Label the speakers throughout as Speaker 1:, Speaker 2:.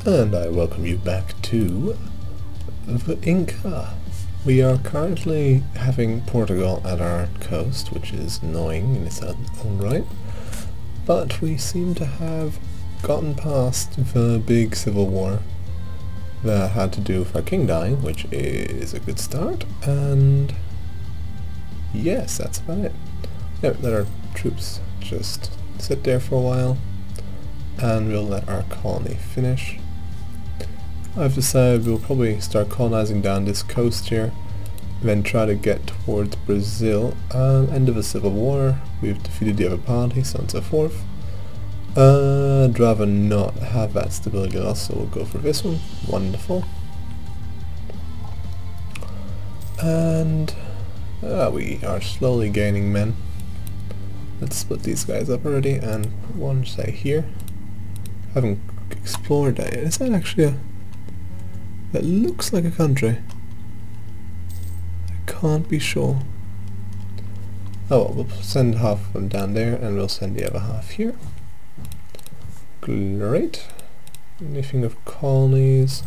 Speaker 1: And I welcome you back to the Inca. We are currently having Portugal at our coast, which is annoying in its own right, but we seem to have gotten past the big civil war that had to do with our king dying, which is a good start, and yes, that's about it. Let our troops just sit there for a while, and we'll let our colony finish. I've decided we'll probably start colonizing down this coast here, then try to get towards Brazil. End of a civil war, we've defeated the other party, so on and so forth. I'd rather not have that stability loss, so we'll go for this one. Wonderful. And we are slowly gaining men. Let's split these guys up already, and one say here. Haven't explored that yet. Is that actually a... That looks like a country. I can't be sure. Oh well, we'll send half of them down there, and we'll send the other half here. Great. Anything of colonies?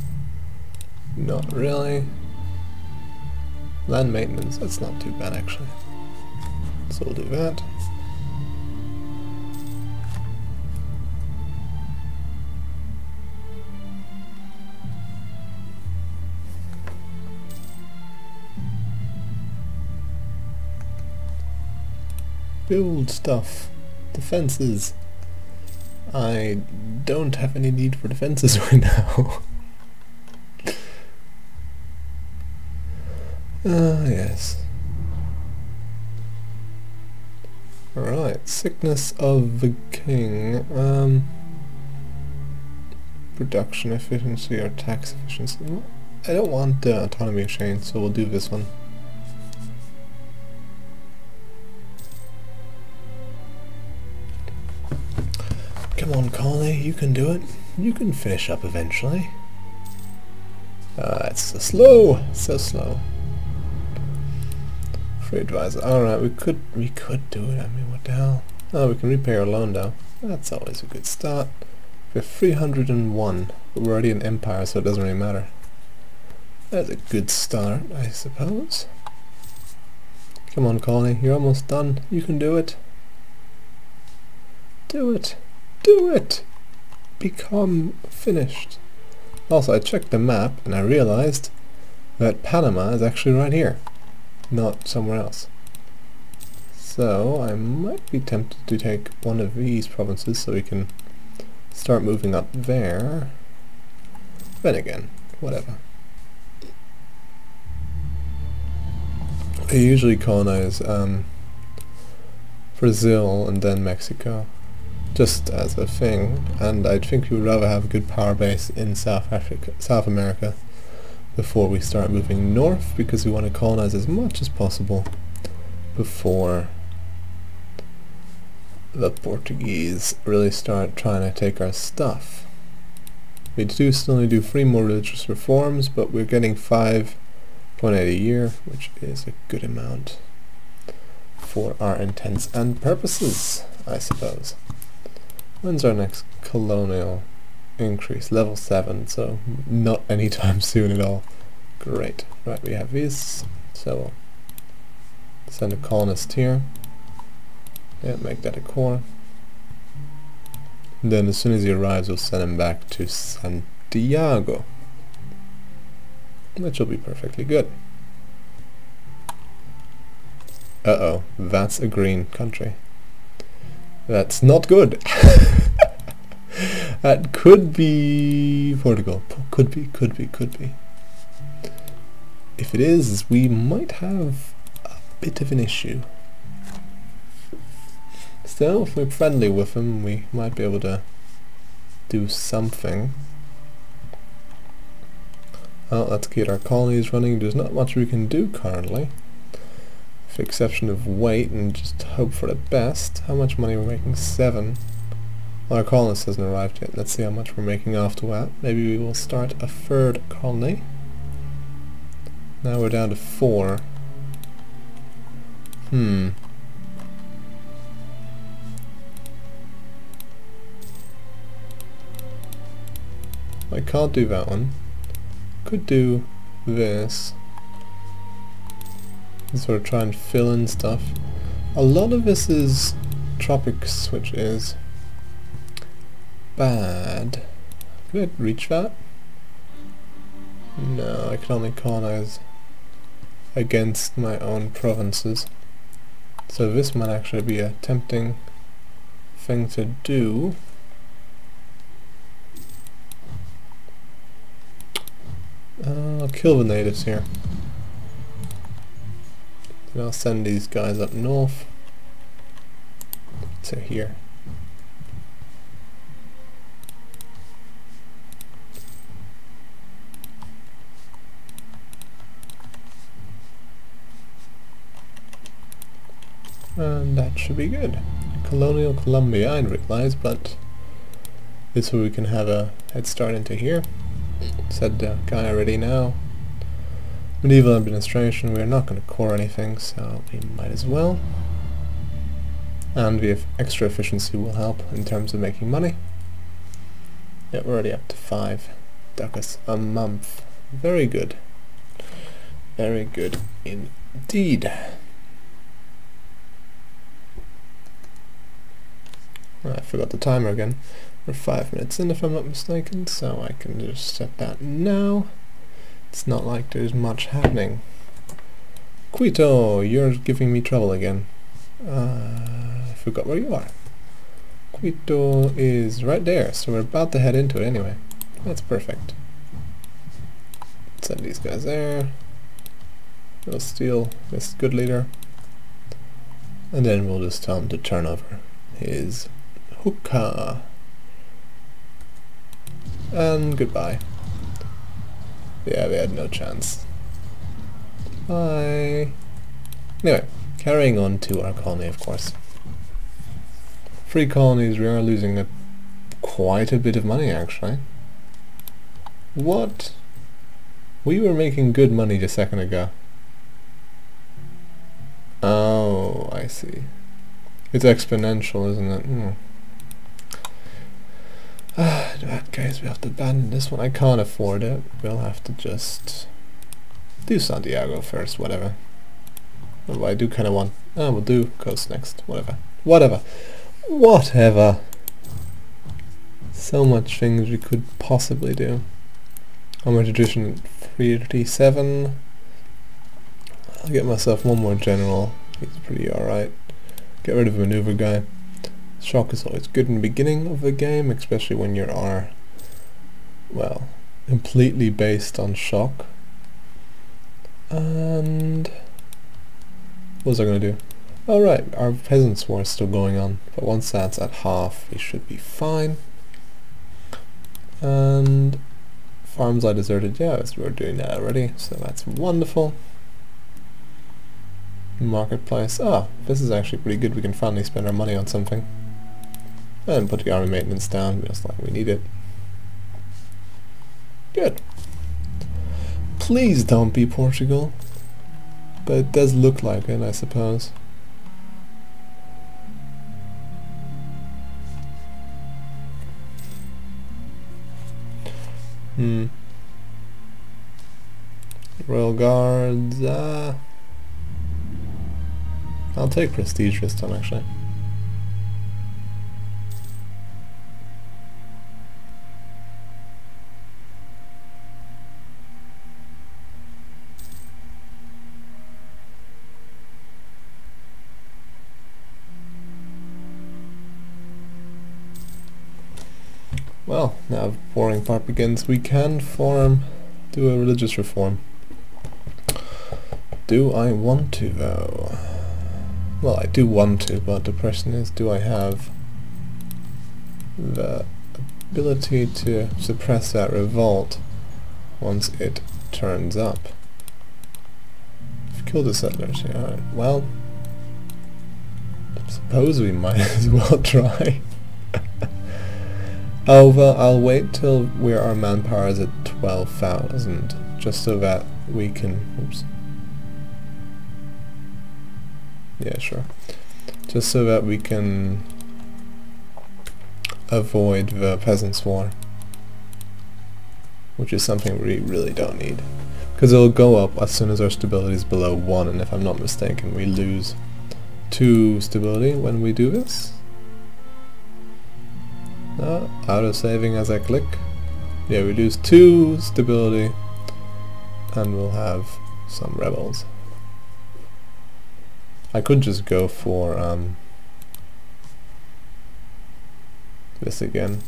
Speaker 1: Not really. Land maintenance, that's not too bad actually. So we'll do that. Build stuff. Defenses. I don't have any need for defenses right now. Yes. Alright, sickness of the king. Production efficiency or tax efficiency. I don't want the autonomy exchange, so we'll do this one. Come on, colony, you can do it. You can finish up eventually. It's so slow, so slow. Free advisor. Alright, we could do it. I mean, what the hell? Oh, we can repay our loan now. That's always a good start. We're 301, but we're already an empire, so it doesn't really matter. That's a good start, I suppose. Come on, colony, you're almost done. You can do it. Do it. Do it! Become finished. Also, I checked the map and I realized that Panama is actually right here, not somewhere else. So I might be tempted to take one of these provinces so we can start moving up there. Then again, whatever. I usually colonize Brazil and then Mexico, just as a thing, and I think we would rather have a good power base in South America before we start moving north, because we want to colonize as much as possible before the Portuguese really start trying to take our stuff. We do still need to do 3 more religious reforms, but we're getting 5.8 a year, which is a good amount for our intents and purposes, I suppose. When's our next colonial increase? Level 7, so not anytime soon at all. Great. Right, we have these, so we'll send a colonist here. Yeah, make that a core. And then as soon as he arrives, we'll send him back to Santiago, which will be perfectly good. Uh-oh, that's a green country. That's not good. That could be Portugal. Could be. If it is, we might have a bit of an issue. Still, if we're friendly with them, we might be able to do something. Well, let's get our colonies running. There's not much we can do currently, with the exception of wait and just hope for the best. How much money we're making? 7. Well, our colonist hasn't arrived yet. Let's see how much we're making after that. Maybe we will start a 3rd colony. Now we're down to 4. I can't do that one. Could do this. And sort of try and fill in stuff. A lot of this is tropics, which is bad. Could I reach that? No, I can only colonize against my own provinces. So this might actually be a tempting thing to do. I'll kill the natives here. And I'll send these guys up north to here. And that should be good. Colonial Colombia, I realize, but this way we can have a head start into here. Said the guy already now. Medieval administration, we're not going to core anything, so we might as well. And the extra efficiency will help in terms of making money. Yeah, we're already up to 5 ducats a month. Very good. Very good indeed. I forgot the timer again. We're 5 minutes in if I'm not mistaken, so I can just set that now. It's not like there's much happening. Quito, you're giving me trouble again. I forgot where you are. Quito is right there, so we're about to head into it anyway. That's perfect. Send these guys there. We'll steal this good leader. And then we'll just tell him to turn over his hookah. And goodbye. Yeah, we had no chance. Bye. Anyway, carrying on to our colony, of course. Free colonies, we are losing quite a bit of money, actually. What? We were making good money just a second ago. Oh, I see. It's exponential, isn't it? In that case, we have to abandon this one. I can't afford it. We'll have to just do Santiago first, whatever. Although I do kind of want... we'll do coast next, whatever. Whatever. So much things we could possibly do. I'm tradition 337. I'll get myself one more general. He's pretty alright. Get rid of a maneuver guy. Shock is always good in the beginning of the game, especially when you are, well, completely based on shock. And what was I going to do? Oh right, our peasants war is still going on, but once that's at half, we should be fine. And farms I deserted, yeah, we're doing that already, so that's wonderful. Marketplace, this is actually pretty good, we can finally spend our money on something. And put the army maintenance down, just like we need it. Good. Please don't be Portugal. But it does look like it, I suppose. Royal Guards, I'll take prestige this time, actually. Well, now the boring part begins. We can do a religious reform. Do I want to, though? Well, I do want to, but the question is, do I have the ability to suppress that revolt once it turns up? I've killed the settlers, yeah, alright. Well, I suppose we might as well try. Oh, well, I'll wait till our manpower is at 12,000, just so that we can... Oops. Yeah, sure. Just so that we can avoid the Peasants' War. which is something we really don't need. Because it'll go up as soon as our stability is below 1, and if I'm not mistaken, we lose 2 stability when we do this. Auto saving as I click. Yeah, we lose 2 stability, and we'll have some rebels. I could just go for this again,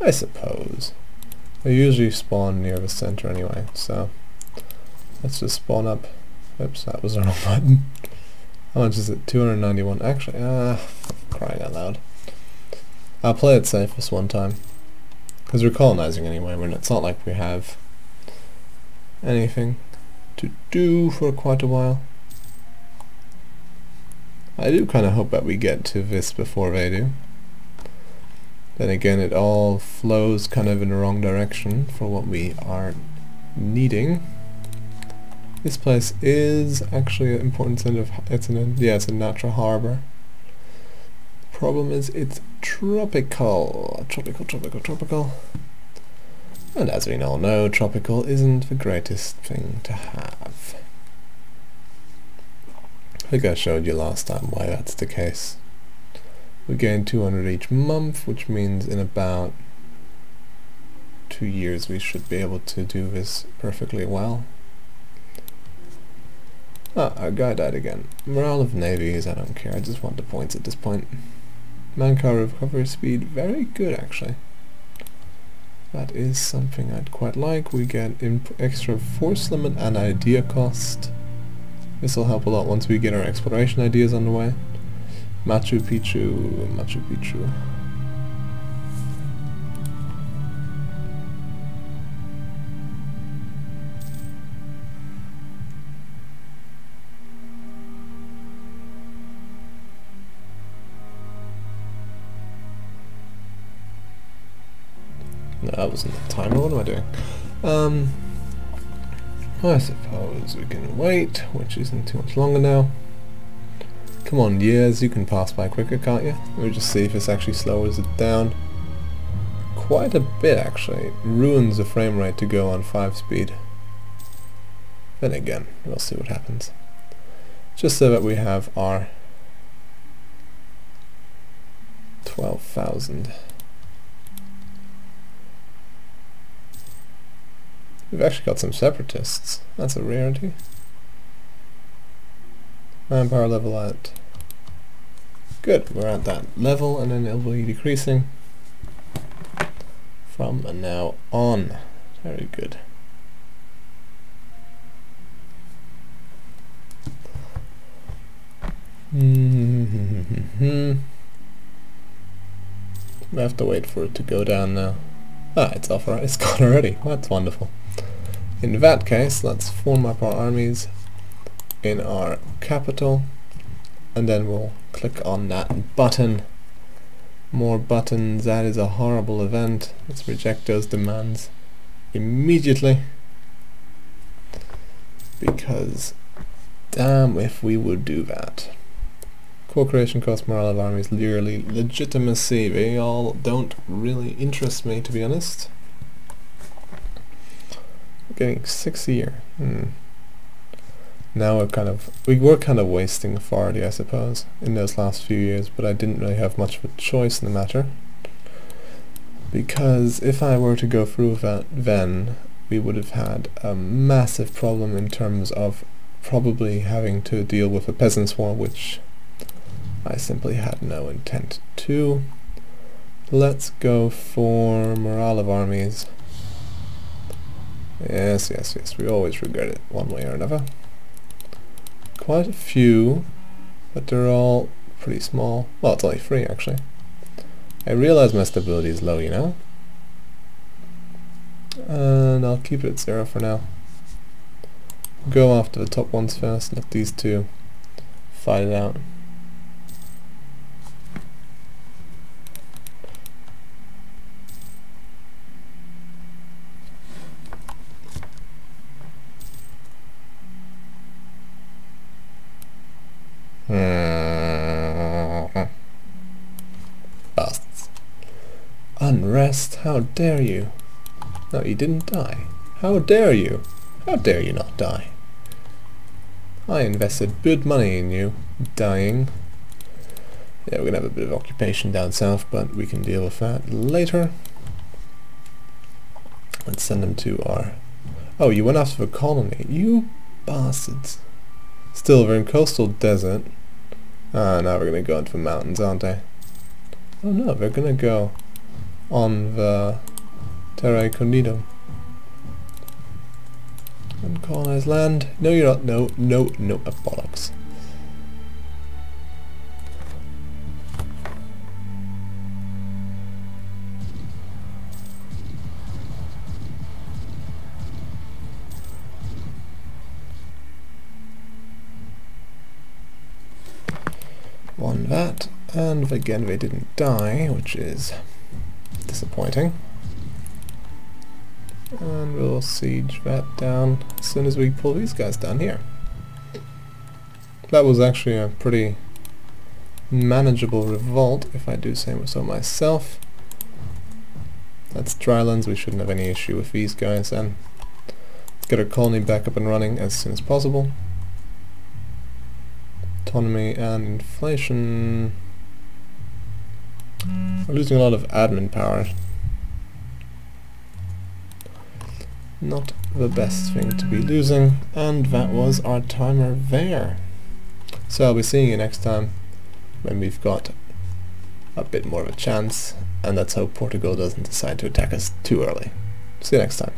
Speaker 1: I suppose. They usually spawn near the center anyway, so let's just spawn up. Oops, that was the wrong button. How much is it? 291. Actually, crying out loud. I'll play it safe this one time, because we're colonizing anyway. It's not like we have anything to do for quite a while. I do kind of hope that we get to this before they do. Then again, it all flows kind of in the wrong direction for what we are needing. This place is actually an important center of, it's a natural harbor. Problem is, it's tropical. And as we all know, tropical isn't the greatest thing to have. I think I showed you last time why that's the case. We gain 200 each month, which means in about 2 years we should be able to do this perfectly well. Our guy died again. Morale of navies, I don't care, I just want the points at this point. Manpower recovery speed, very good actually. That is something I'd quite like. We get extra force limit and idea cost. This will help a lot once we get our exploration ideas on the way. Machu Picchu. No, that wasn't the timer. What am I doing? I suppose we can wait, which isn't too much longer now. Come on, years, you can pass by quicker, can't you? Let me just see if this actually slows it down. Quite a bit, actually. It ruins the frame rate to go on 5 speed. Then again, we'll see what happens. Just so that we have our 12,000. We've actually got some separatists. That's a rarity. Manpower level at. Good, we're at that level, and then it will be decreasing from now on. Very good. We have to wait for it to go down now. It's off already. It's gone already. That's wonderful. In that case, let's form up our armies in our capital, and then we'll click on that button. More buttons, that is a horrible event. Let's reject those demands immediately, because damn if we would do that. Co-creation cost, morale of armies, yearly legitimacy, they all don't really interest me, to be honest. We're getting 6 a year. Now we were kind of wasting authority, I suppose, in those last few years, but I didn't really have much of a choice in the matter. Because if I were to go through with that, then we would have had a massive problem in terms of probably having to deal with a peasants' war, which I simply had no intent to. Let's go for morale of armies. Yes, we always regret it one way or another. Quite a few, but they're all pretty small. Well, it's only 3 actually. I realize my stability is low, you know. And I'll keep it at 0 for now. Go after the top ones first, let these 2 fight it out. Bastards. Unrest, how dare you? No, you didn't die. How dare you? How dare you not die? I invested good money in you, dying. Yeah, we're gonna have a bit of occupation down south, but we can deal with that later. Let's send them to our... Oh, you went after the colony. You bastards. Still, we're in coastal desert. Ah, now we're gonna go into the mountains, aren't they? Oh no, they're gonna go on the Terra Incognito. Uncolonized land. No, you're not. No, no, no. Bollocks. Won that, and again they didn't die, which is disappointing. And we'll siege that down as soon as we pull these guys down here. That was actually a pretty manageable revolt, if I do say so myself. That's drylands, we shouldn't have any issue with these guys then. Let's get our colony back up and running as soon as possible. Autonomy and inflation. We're losing a lot of admin power. Not the best thing to be losing, and that was our timer there. So I'll be seeing you next time when we've got a bit more of a chance, and let's hope Portugal doesn't decide to attack us too early. See you next time.